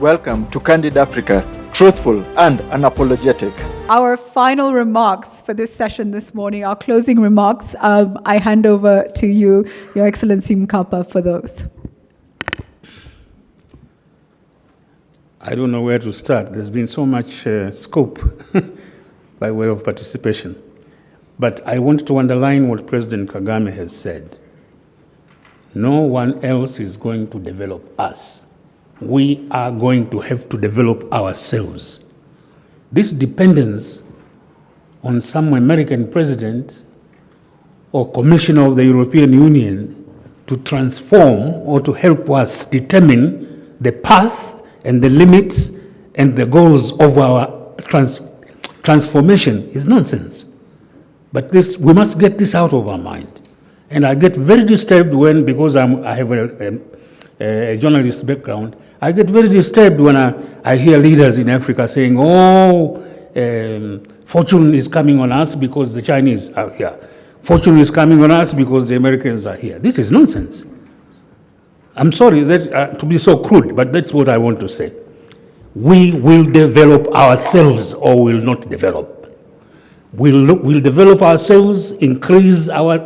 Welcome to Candid Africa, truthful and unapologetic. Our final remarks for this session this morning, our closing remarks, I hand over to you, Your Excellency Mkapa, for those. I don't know where to start. There's been so much scope by way of participation. But I want to underline what President Kagame has said. No one else is going to develop us. We are going to have to develop ourselves. This dependence on some American president or commissioner of the European Union to transform or to help us determine the path and the limits and the goals of our transformation is nonsense. But we must get this out of our mind. And I get very disturbed when, because I have a journalist background, I get very disturbed when I hear leaders in Africa saying, fortune is coming on us because the Chinese are here. Fortune is coming on us because the Americans are here. This is nonsense. I'm sorry to be so crude, but that's what I want to say. We will develop ourselves or will not develop. We'll develop ourselves, increase our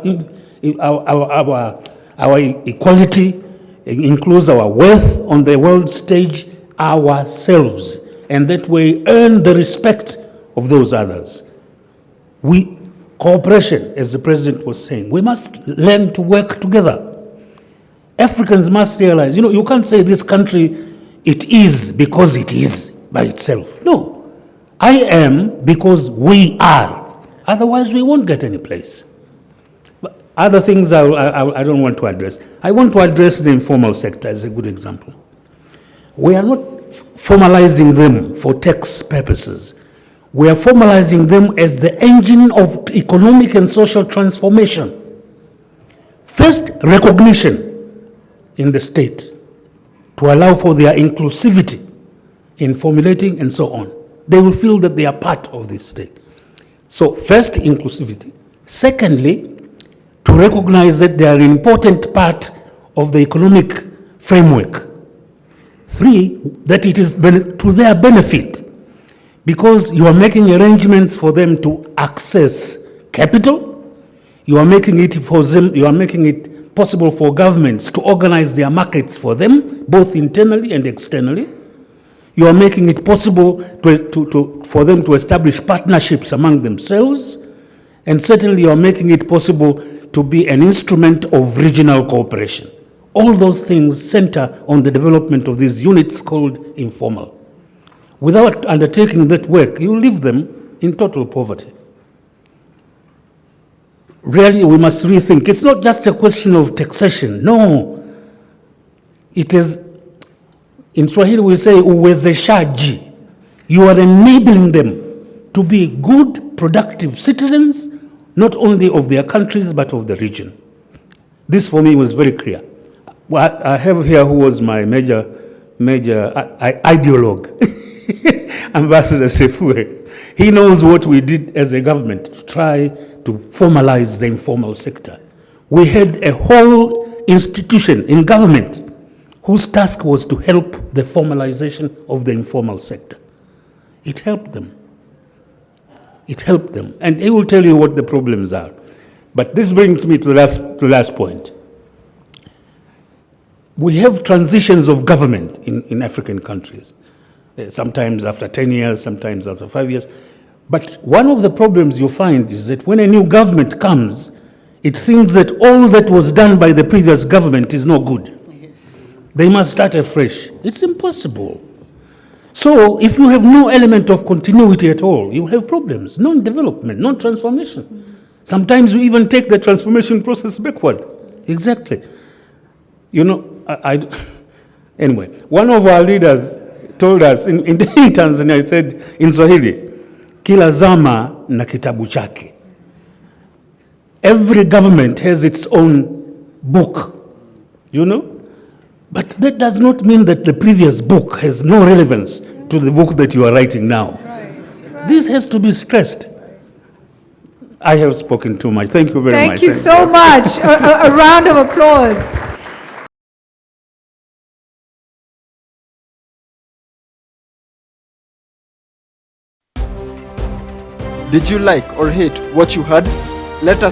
equality, increase our worth on the world stage ourselves, and that way earn the respect of those others. Cooperation, as the president was saying, we must learn to work together. Africans must realize, you can't say this country, it is because it is by itself. No, I am because we are. Otherwise, we won't get any place. But other things I don't want to address. I want to address the informal sector as a good example. We are not formalizing them for tax purposes. We are formalizing them as the engine of economic and social transformation. First, recognition in the state to allow for their inclusivity in formulating and so on. They will feel that they are part of this state. So first, inclusivity. Secondly, to recognize that they are an important part of the economic framework. Three, that it is to their benefit because you are making arrangements for them to access capital. You are making it for them, you are making it possible for governments to organize their markets for them, both internally and externally. You are making it possible for them to establish partnerships among themselves, and certainly you are making it possible to be an instrument of regional cooperation. All those things center on the development of these units called informal. Without undertaking that work, you leave them in total poverty. Really, we must rethink. It's not just a question of taxation. No. It is, in Swahili we say, uwezeshaji. You are enabling them to be good, productive citizens, not only of their countries, but of the region. This for me was very clear. I have here who was my major ideologue, Ambassador Sefue. He knows what we did as a government to try to formalize the informal sector. We had a whole institution in government whose task was to help the formalization of the informal sector. It helped them. It helped them. And he will tell you what the problems are. But this brings me to the last point. We have transitions of government in African countries. Sometimes after 10 years, sometimes after 5 years. But one of the problems you find is that when a new government comes, it thinks that all that was done by the previous government is no good. They must start afresh. It's impossible. So if you have no element of continuity at all, you have problems, non-development, non-transformation. Sometimes you even take the transformation process backward. Exactly. Anyway, one of our leaders told us in Tanzania, he said in Swahili, kila zama na kitabu chake. Every government has its own book, But that does not mean that the previous book has no relevance to the book that you are writing now. Right. This has to be stressed. I have spoken too much. Thank you very much. Thank you so much. A round of applause. Did you like or hate what you heard? Let us